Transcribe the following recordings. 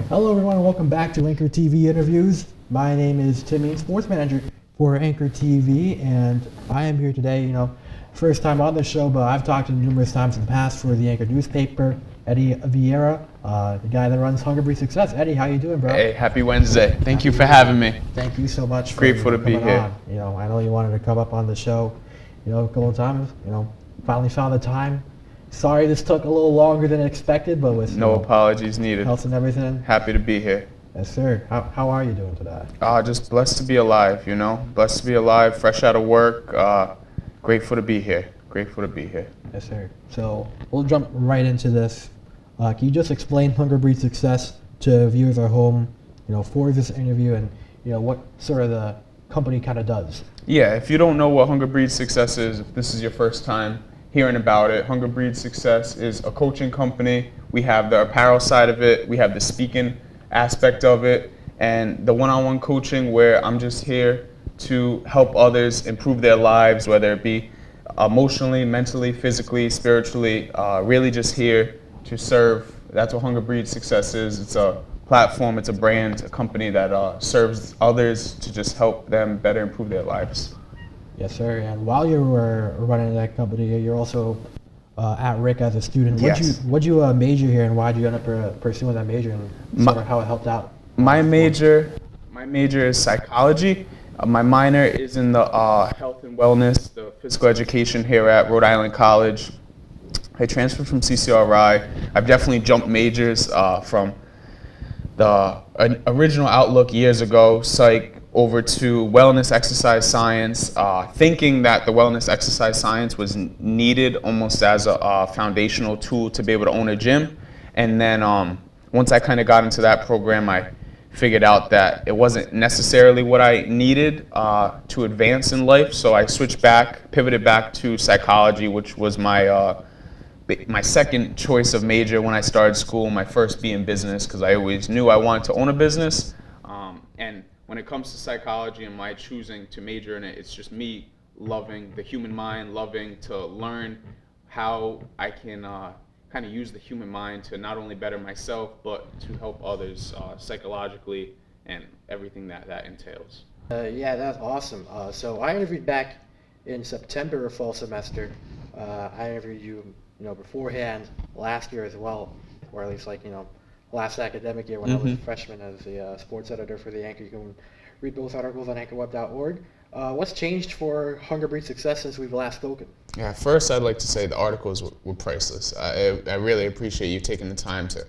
Hello everyone and welcome back to Anchor TV Interviews. My name is Tim Yean, sports manager for Anchor TV, and I am here today, first time on the show, but I've talked to him numerous times in the past for the Anchor newspaper, Eddy Vieira, the guy that runs Hunger Breed Success. Eddy, how you doing, bro? Hey, happy Wednesday. Thank you for having me. Thank you so much for Grateful to be coming here. on. I know you wanted to come up on the show, a couple of times, finally found the time. Sorry this took a little longer than expected, but with No apologies needed. health and everything. Happy to be here. Yes, sir. How are you doing today? Just blessed to be alive, Blessed to be alive, fresh out of work. Grateful to be here. Grateful to be here. Yes, sir. So we'll jump right into this. Can you just explain Hunger Breed Success to viewers at home, for this interview and, what sort of the company kind of does? Yeah, if you don't know what Hunger Breed Success is, if this is your first time hearing about it, Hunger Breed Success is a coaching company. We have the apparel side of it. We have the speaking aspect of it, and the one-on-one coaching where I'm just here to help others improve their lives, whether it be emotionally, mentally, physically, spiritually, really just here to serve. That's what Hunger Breed Success is. It's a platform, it's a brand, a company that serves others to just help them better improve their lives. Yes, sir. And while you were running that company, you're also at Rick as a student. Yes. What'd you major here, and why'd you end up pursuing that major, and sort of how it helped out? My major is psychology. My minor is in the health and wellness, the physical education here at Rhode Island College. I transferred from CCRI. I've definitely jumped majors from the original outlook years ago, psych, over to wellness exercise science, thinking that the wellness exercise science was needed almost as a foundational tool to be able to own a gym. And then once I kind of got into that program, I figured out that it wasn't necessarily what I needed to advance in life. So I pivoted back to psychology, which was my second choice of major when I started school, my first being business, because I always knew I wanted to own a business. And when it comes to psychology and my choosing to major in it, it's just me loving the human mind, loving to learn how I can kind of use the human mind to not only better myself, but to help others psychologically and everything that entails. Yeah, that's awesome. So I interviewed back in September of fall semester. I interviewed you, beforehand last year as well, or at least last academic year when I was a freshman as the sports editor for the Anchor. You can read both articles on anchorweb.org. What's changed for Hunger Breed Success since we've last spoken? Yeah, first I'd like to say the articles were priceless. I really appreciate you taking the time to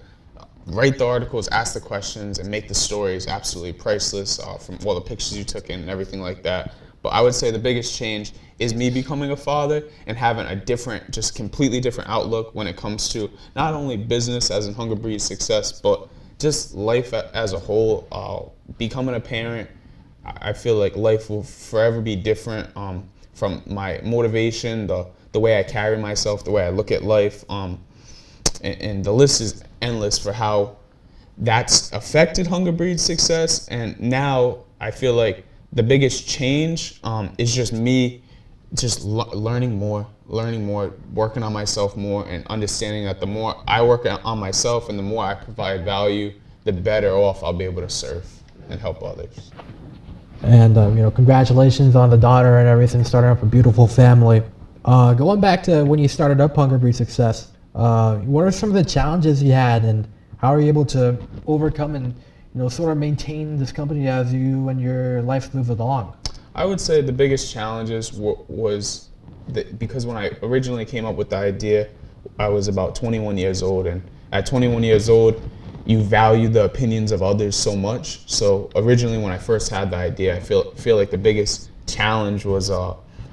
write the articles, ask the questions, and make the stories absolutely priceless from all the pictures you took in and everything like that. But I would say the biggest change is me becoming a father and having a different, just completely different outlook when it comes to not only business as in Hunger Breed Success, but just life as a whole. Becoming a parent, I feel like life will forever be different from my motivation, the way I carry myself, the way I look at life. And the list is endless for how that's affected Hunger Breed Success. And now I feel like the biggest change is just me just learning more, working on myself more, and understanding that the more I work on myself and the more I provide value, the better off I'll be able to serve and help others. And, congratulations on the daughter and everything, starting up a beautiful family. Going back to when you started up Hunger Breed Success, what are some of the challenges you had, and how are you able to overcome and sort of maintain this company as you and your life move along? I would say the biggest challenges was because when I originally came up with the idea, I was about 21 years old, and at 21 years old, you value the opinions of others so much. So originally when I first had the idea, I feel like the biggest challenge was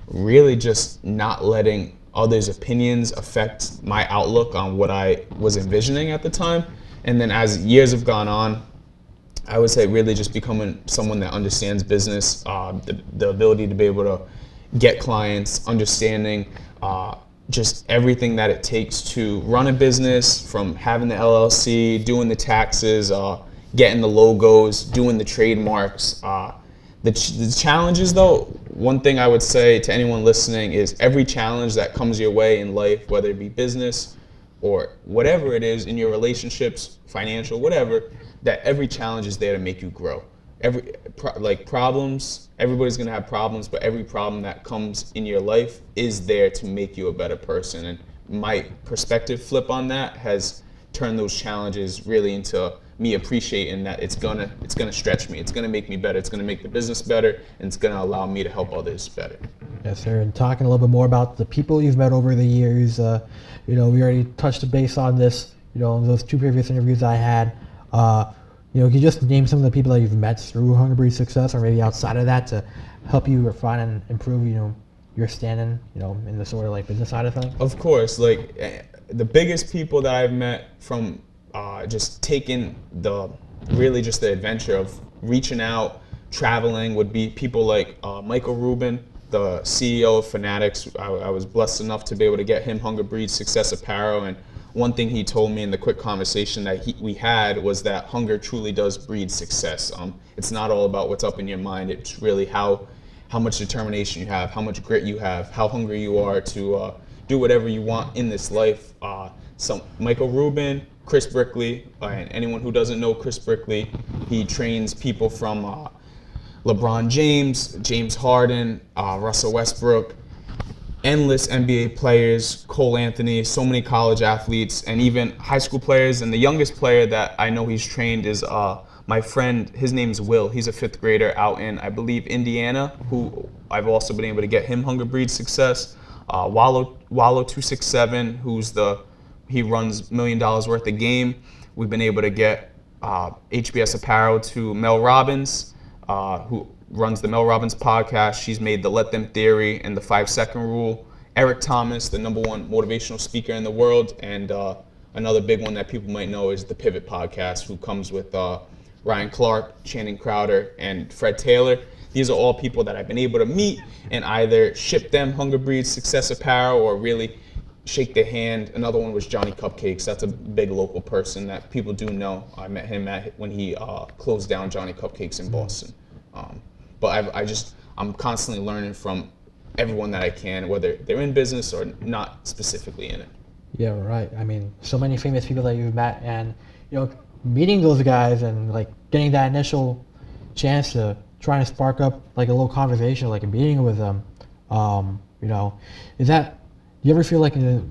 really just not letting others' opinions affect my outlook on what I was envisioning at the time. And then as years have gone on, I would say really just becoming someone that understands business, the ability to be able to get clients, understanding just everything that it takes to run a business, from having the LLC, doing the taxes, getting the logos, doing the trademarks. The challenges though, one thing I would say to anyone listening is every challenge that comes your way in life, whether it be business, or whatever it is in your relationships, financial, whatever, that every challenge is there to make you grow. Problems, everybody's gonna have problems, but every problem that comes in your life is there to make you a better person. And my perspective flip on that has turned those challenges really into me appreciating that it's gonna stretch me, it's gonna make me better, it's gonna make the business better, and it's gonna allow me to help others better. Yes, sir. And talking a little bit more about the people you've met over the years, we already touched base on this, those 2 previous interviews I had. Can you just name some of the people that you've met through Hunger Breeds Success, or maybe outside of that, to help you refine and improve, your standing, in the sort of like business side of things? Of course, the biggest people that I've met from just taking the adventure of reaching out, traveling, would be people like Michael Rubin, the CEO of Fanatics. I was blessed enough to be able to get him Hunger Breeds Success Apparel, and one thing he told me in the quick conversation that we had was that hunger truly does breed success. It's not all about what's up in your mind. It's really how much determination you have, how much grit you have, how hungry you are to do whatever you want in this life. Michael Rubin, Chris Brickley, and anyone who doesn't know Chris Brickley, he trains people from LeBron James, James Harden, Russell Westbrook, endless NBA players, Cole Anthony, so many college athletes, and even high school players. And the youngest player that I know he's trained is my friend. His name's Will. He's a 5th grader out in, I believe, Indiana, who I've also been able to get him Hunger Breed Success. Wallow 267, he runs $1 million worth of game. We've been able to get HBS Apparel to Mel Robbins, who runs the Mel Robbins podcast. She's made the Let Them Theory and the 5-second rule. Eric Thomas, the #1 motivational speaker in the world, and another big one that people might know is the Pivot podcast, who comes with Ryan Clark, Channing Crowder, and Fred Taylor. These are all people that I've been able to meet and either ship them Hunger Breeds Success Apparel or really shake their hand. Another one was Johnny Cupcakes. That's a big local person that people do know. I met him when he closed down Johnny Cupcakes in Boston. But I'm constantly learning from everyone that I can, whether they're in business or not specifically in it. Yeah, right. I mean, so many famous people that you've met, and meeting those guys and like getting that initial chance to try to spark up like a little conversation, like a meeting with them. Is that? Do you ever feel like a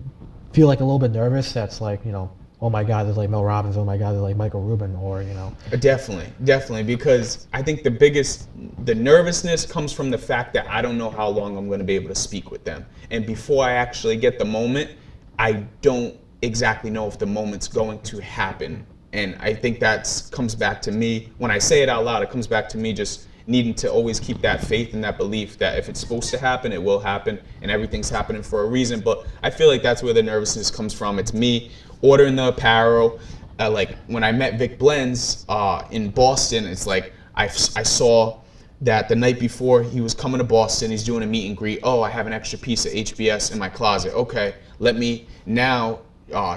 little bit nervous? That's like, oh my God, there's like Mel Robbins. Oh my God, there's like Michael Rubin, or Definitely, because I think the nervousness comes from the fact that I don't know how long I'm going to be able to speak with them, and before I actually get the moment, I don't exactly know if the moment's going to happen. And I think that comes back to me when I say it out loud. It comes back to me just needing to always keep that faith and that belief that if it's supposed to happen, it will happen, and everything's happening for a reason. But I feel like that's where the nervousness comes from. It's me ordering the apparel. Like when I met Vic Blends in Boston, it's like I saw that the night before he was coming to Boston, he's doing a meet and greet. Oh, I have an extra piece of HBS in my closet. Okay, let me now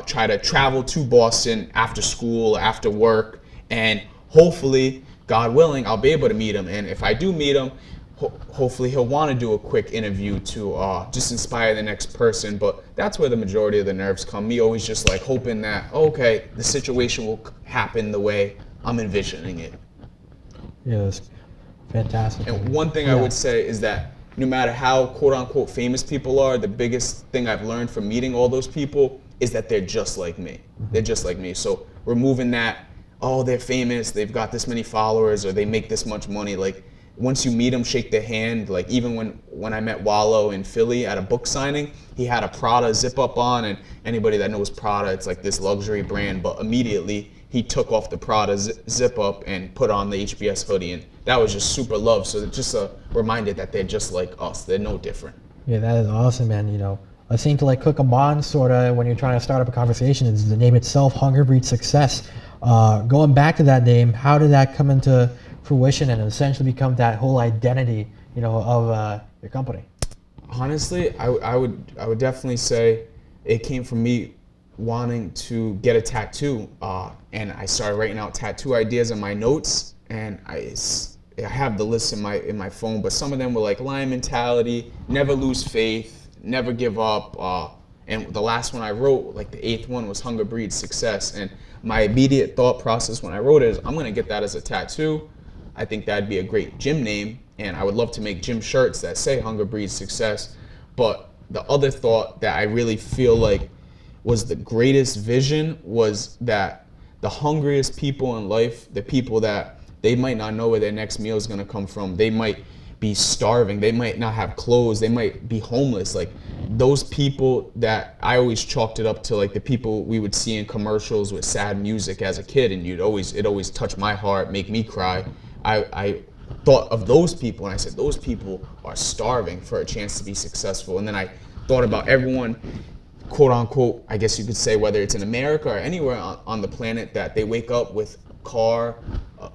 try to travel to Boston after school, after work, and hopefully, God willing, I'll be able to meet him. And if I do meet him, hopefully he'll want to do a quick interview to just inspire the next person. But that's where the majority of the nerves come. Me always just like hoping that, okay, the situation will happen the way I'm envisioning it. Yeah, that's fantastic. And one thing I would say is that no matter how quote unquote famous people are, the biggest thing I've learned from meeting all those people is that they're just like me. They're just like me. So removing that, oh, they're famous, they've got this many followers, or they make this much money. Like, once you meet them, shake their hand. Like, even when I met Wallow in Philly at a book signing, he had a Prada zip-up on, and anybody that knows Prada, it's like this luxury brand, but immediately he took off the Prada zip-up and put on the HBS hoodie, and that was just super love. So it's just a reminder that they're just like us. They're no different. Yeah, that is awesome, man. I think to like cook a bond sort of when you're trying to start up a conversation is the name itself, Hunger Breeds Success. Going back to that name, how did that come into fruition and essentially become that whole identity, of your company? Honestly, I would definitely say it came from me wanting to get a tattoo, and I started writing out tattoo ideas in my notes, and I have the list in my phone, but some of them were like lion mentality, never lose faith, never give up, And the last one I wrote, like the 8th one, was Hunger Breeds Success. And my immediate thought process when I wrote it is, I'm gonna get that as a tattoo. I think that'd be a great gym name, and I would love to make gym shirts that say Hunger Breeds Success. But the other thought that I really feel like was the greatest vision was that the hungriest people in life, the people that they might not know where their next meal is gonna come from, they might be starving, they might not have clothes, they might be homeless. Like those people that I always chalked it up to, like the people we would see in commercials with sad music as a kid, and it always touch my heart, make me cry. I thought of those people and I said, those people are starving for a chance to be successful. And then I thought about everyone, quote unquote, I guess you could say, whether it's in America or anywhere on the planet, that they wake up with a car,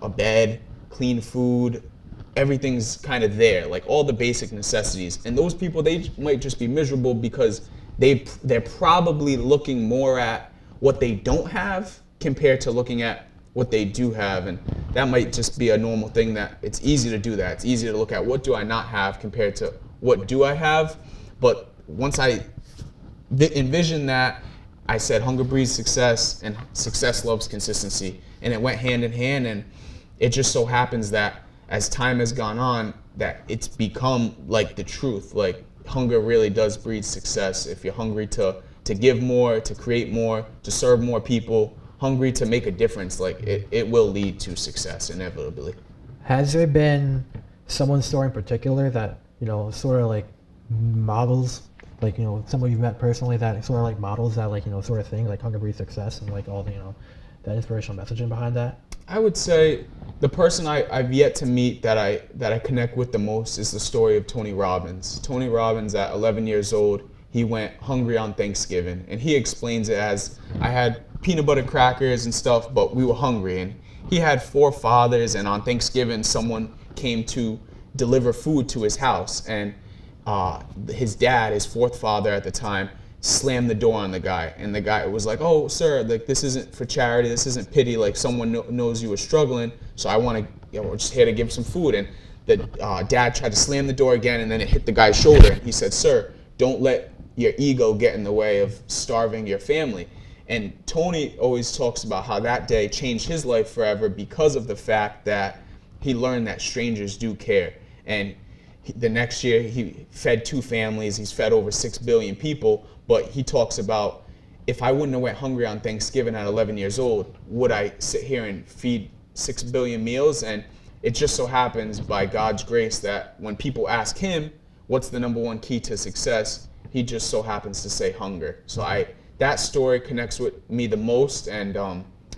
a bed, clean food, everything's kind of there, like all the basic necessities. And those people, they might just be miserable because they're probably looking more at what they don't have compared to looking at what they do have. And that might just be a normal thing, that it's easy to do that. It's easy to look at what do I not have compared to what do I have. But once I envisioned that, I said hunger breeds success, and success loves consistency. And it went hand in hand, and it just so happens that as time has gone on, that it's become like the truth. Like hunger really does breed success. If you're hungry to give more, to create more, to serve more people, hungry to make a difference, like it will lead to success inevitably. Has there been someone's story in particular that, sort of like models, like, someone you've met personally that sort of like models that, like, sort of thing, like hunger breeds success, and like all the, that inspirational messaging behind that? I would say the person I've yet to meet that I connect with the most is the story of Tony Robbins. Tony Robbins, at 11 years old, he went hungry on Thanksgiving, and he explains it as, I had peanut butter crackers and stuff, but we were hungry. And he had 4 fathers, and on Thanksgiving, someone came to deliver food to his house, and his dad, his 4th father at the time, slammed the door on the guy, and the guy was like, "Oh, sir, like this isn't for charity, this isn't pity, like someone knows you were struggling, so I want to, we're just here to give some food." And the dad tried to slam the door again, and then it hit the guy's shoulder. He said, "Sir, don't let your ego get in the way of starving your family." And Tony always talks about how that day changed his life forever because of the fact that he learned that strangers do care. And the next year he fed 2 families, he's fed over 6 billion people, but he talks about, if I wouldn't have went hungry on Thanksgiving at 11 years old, would I sit here and feed 6 billion meals? And it just so happens by God's grace that when people ask him, what's the #1 key to success, he just so happens to say hunger. So that story connects with me the most, and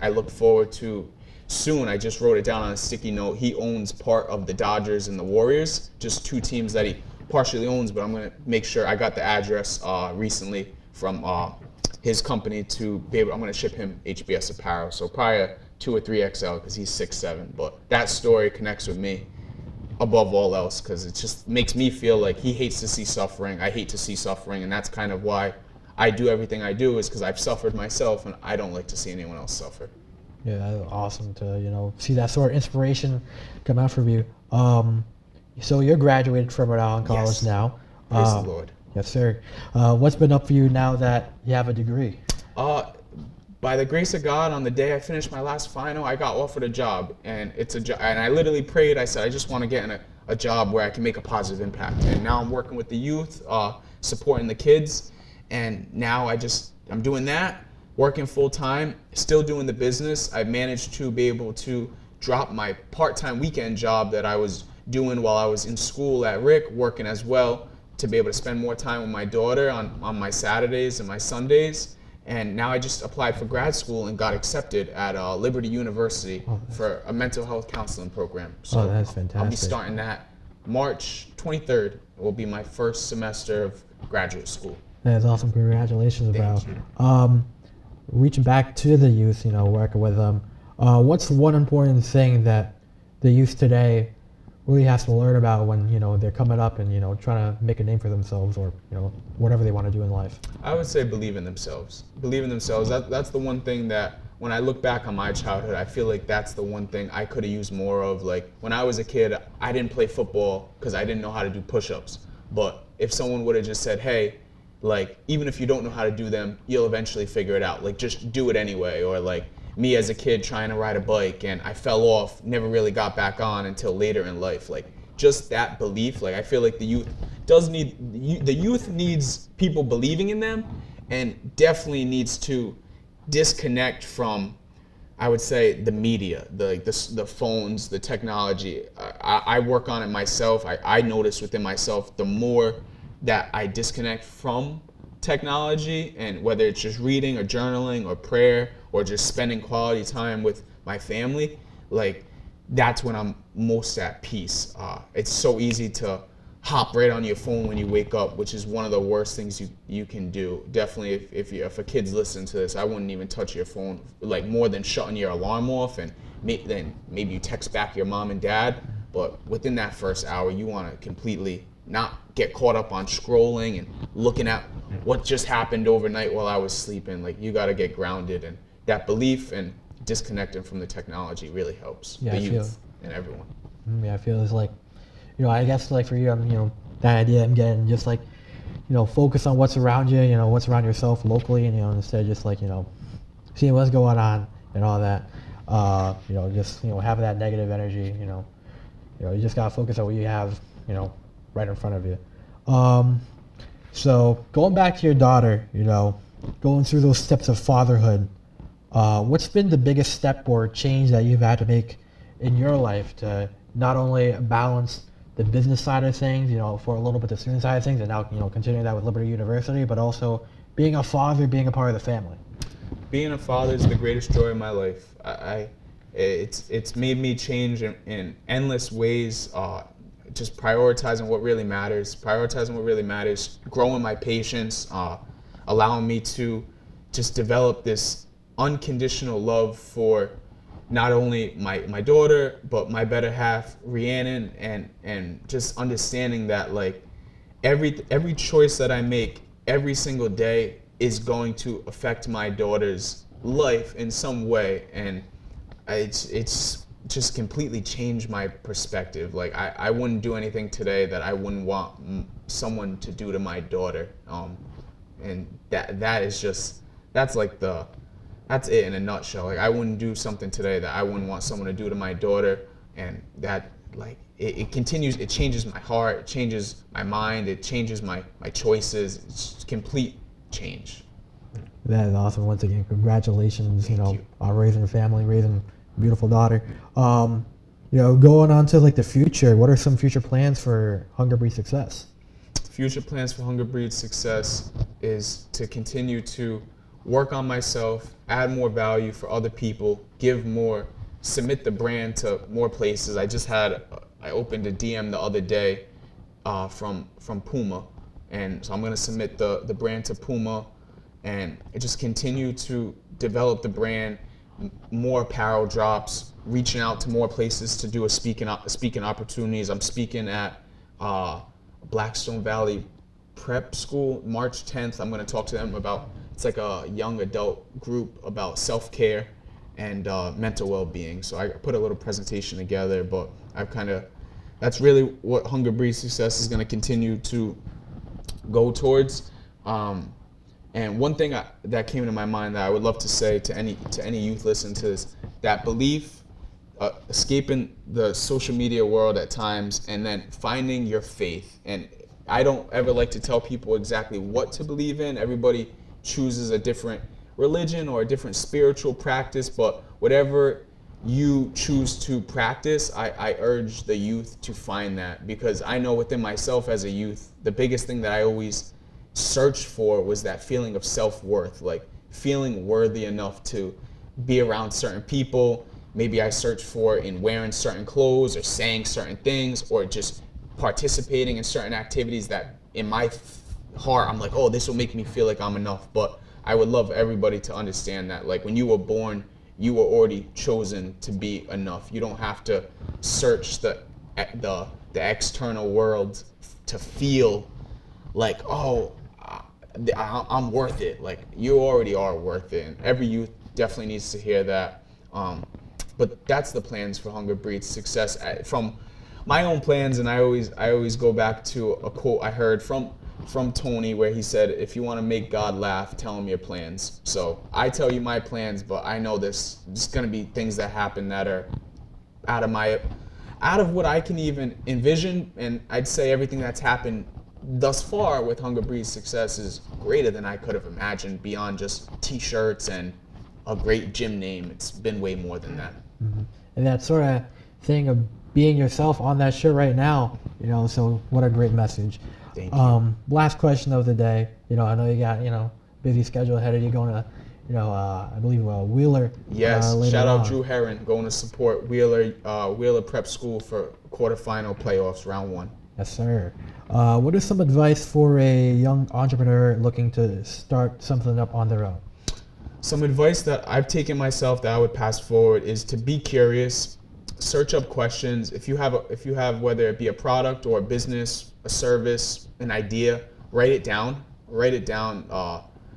I look forward to soon. I just wrote it down on a sticky note. He owns part of the Dodgers and the Warriors, just 2 teams that he partially owns, but I'm going to make sure. I got the address recently from his company to be able, I'm going to ship him HBS apparel, so probably a 2 or 3 XL because he's 6'7". But that story connects with me above all else because it just makes me feel like he hates to see suffering. I hate to see suffering, and that's kind of why I do everything I do, is because I've suffered myself, and I don't like to see anyone else suffer. Yeah, that's awesome to, see that sort of inspiration come out from you. So you're graduated from Rhode Island College now. Praise the Lord. Yes, sir. What's been up for you now that you have a degree? By the grace of God, on the day I finished my last final, I got offered a job, and it's a job. And I literally prayed. I said, I just want to get in a job where I can make a positive impact. And now I'm working with the youth, supporting the kids, and now I'm doing that, working full time, still doing the business. I've managed to be able to drop my part-time weekend job that I was doing while I was in school at Rick, working as well, to be able to spend more time with my daughter on my Saturdays and my Sundays. And now I just applied for grad school and got accepted at Liberty University for a mental health counseling program. So that's fantastic. I'll be starting that March 23rd. Will be my first semester of graduate school. That's awesome. Congratulations, bro. Thank you. Reaching back to the youth, working with them, what's one important thing that the youth today really has to learn about when, they're coming up and, trying to make a name for themselves or, whatever they want to do in life? I would say believe in themselves. Believe in themselves. That's the one thing that when I look back on my childhood, I feel like that's the one thing I could have used more of. Like when I was a kid, I didn't play football because I didn't know how to do push-ups. But if someone would have just said, hey, like, even if you don't know how to do them, you'll eventually figure it out. Like, just do it anyway. Or like me as a kid trying to ride a bike and I fell off, never really got back on until later in life. Like, just that belief. Like, I feel like the youth needs people believing in them, and definitely needs to disconnect from, I would say, the media, the phones, the technology. I work on it myself. I notice within myself, the more that I disconnect from technology, and whether it's just reading or journaling or prayer or just spending quality time with my family, like, that's when I'm most at peace. It's so easy to hop right on your phone when you wake up, which is one of the worst things you can do. Definitely, if a kid's listening to this, I wouldn't even touch your phone, like, more than shutting your alarm off, and then maybe you text back your mom and dad. But within that first hour, you want to completely not get caught up on scrolling and looking at what just happened overnight while I was sleeping. Like, you got to get grounded, and that belief and disconnecting from the technology really helps the youth and everyone. Yeah, I feel it's like, I guess, like, for you, that idea I'm getting, just like, focus on what's around you, what's around yourself locally, and, instead of just like, seeing what's going on and all that, just, having that negative energy, you just gotta focus on what you have, right in front of you. So going back to your daughter, going through those steps of fatherhood, what's been the biggest step or change that you've had to make in your life to not only balance the business side of things, for a little bit the student side of things, and now, continuing that with Liberty University, but also being a father, being a part of the family? Being a father is the greatest joy of my life. It's made me change in endless ways. Just prioritizing what really matters, growing my patience, allowing me to just develop this unconditional love for not only my daughter, but my better half, Rhiannon, and just understanding that, like, every choice that I make every single day is going to affect my daughter's life in some way, and it's just completely changed my perspective. Like, I wouldn't do anything today that I wouldn't want someone to do to my daughter, and that's it in a nutshell. Like, I wouldn't do something today that I wouldn't want someone to do to my daughter, and that, like, it continues. It changes my heart, it changes my mind, it changes my choices. It's complete change. That is awesome. Once again, congratulations, Thank you. on raising a family, raising a beautiful daughter. Going on to, like, the future, what are some future plans for Hunger Breed Success? Future plans for Hunger Breed Success is to continue to work on myself, add more value for other people, give more, submit the brand to more places. I opened a DM the other day from Puma, and so I'm gonna submit the brand to Puma, and just continue to develop the brand, more apparel drops, reaching out to more places to do speaking opportunities. I'm speaking at Blackstone Valley Prep School March 10th. I'm gonna talk to them about, it's like a young adult group about self-care and mental well-being. So I put a little presentation together, but that's really what Hunger Breed Success is going to continue to go towards. And one thing that came to my mind that I would love to say to any youth listening to this, that belief, escaping the social media world at times, and then finding your faith. And I don't ever like to tell people exactly what to believe in. Everybody chooses a different religion or a different spiritual practice, but whatever you choose to practice, I urge the youth to find that, because I know within myself as a youth, the biggest thing that I always searched for was that feeling of self-worth, like feeling worthy enough to be around certain people. Maybe I searched for in wearing certain clothes or saying certain things or just participating in certain activities that in my heart I'm like, oh, this will make me feel like I'm enough. But I would love everybody to understand that, like, when you were born, you were already chosen to be enough. You don't have to search the external world to feel like, oh, I'm worth it. Like, you already are worth it. And every youth definitely needs to hear that. But that's the plans for Hunger Breed Success. From my own plans, and I always go back to a quote I heard from from Tony where he said, if you want to make God laugh, tell him your plans. So I tell you my plans, but I know there's going to be things that happen that are out of what I can even envision. And I'd say everything that's happened thus far with Hunger Breeds success is greater than I could have imagined, beyond just t-shirts and a great gym name. It's been way more than that. Mm-hmm. And that sort of thing of being yourself on that shirt right now, so what a great message. Thank you. Last question of the day. I know you got, busy schedule ahead of you going to, I believe Wheeler. Yes, later shout out on. Drew Herron going to support Wheeler Prep School for quarterfinal playoffs, round 1. Yes, sir. What is some advice for a young entrepreneur looking to start something up on their own? Some advice that I've taken myself that I would pass forward is to be curious, search up questions. If you have whether it be a product or a business, a service, an idea, write it down. Write it down.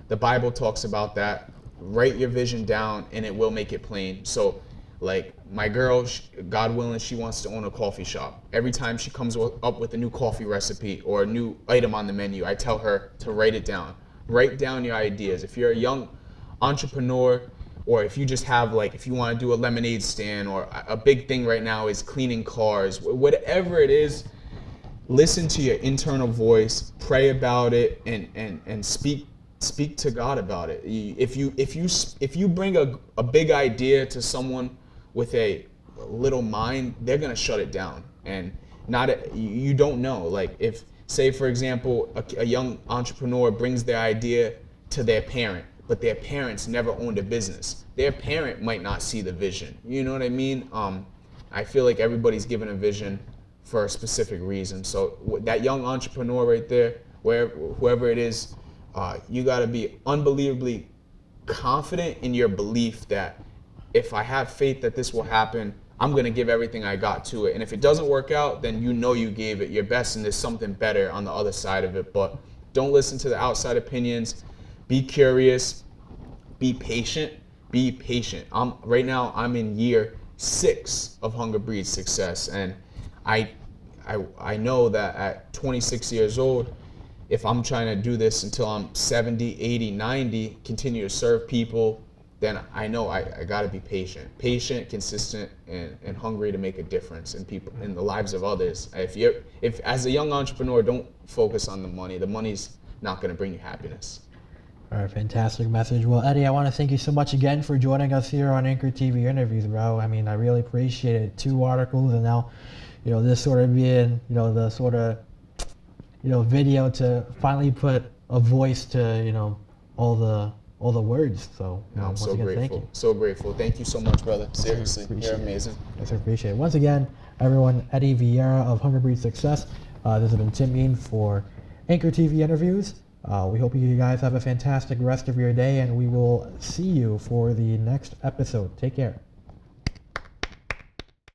The Bible talks about that. Write your vision down, and it will make it plain. So, like my girl, God willing, she wants to own a coffee shop. Every time she comes up with a new coffee recipe or a new item on the menu, I tell her to write it down. Write down your ideas. If you're a young entrepreneur, or if you just have if you want to do a lemonade stand, or a big thing right now is cleaning cars, whatever it is, listen to your internal voice, pray about it, and speak to God about it. If you bring a big idea to someone with a little mind, they're gonna shut it down, and you don't know. If, say for example, a young entrepreneur brings their idea to their parent, but their parents never owned a business, their parent might not see the vision. You know what I mean? I feel like everybody's given a vision for a specific reason. So that young entrepreneur right there, whoever it is, you got to be unbelievably confident in your belief that if I have faith that this will happen, I'm going to give everything I got to it. And if it doesn't work out, then you gave it your best and there's something better on the other side of it. But don't listen to the outside opinions. Be curious. Be patient. Be patient. Right now I'm in year 6 of Hunger Breeds success, and I know that at 26 years old, if I'm trying to do this until I'm 70, 80, 90, continue to serve people, then I know I got to be patient, consistent, and hungry to make a difference in the lives of others. If as a young entrepreneur, don't focus on the money. The money's not going to bring you happiness. All right, fantastic message. Well, Eddie, I want to thank you so much again for joining us here on Anchor TV Interviews, bro. I mean, I really appreciate it. 2 articles, and now, this sort of being, the sort of, video to finally put a voice to, all the words. So, I'm once so again, grateful. thank you. So grateful. Thank you so much, brother. Seriously, you're amazing. Yes, I appreciate it. Once again, everyone, Eddy Vieira of Hunger Breed Success. This has been Tim Yean for Anchor TV Interviews. We hope you guys have a fantastic rest of your day, and we will see you for the next episode. Take care.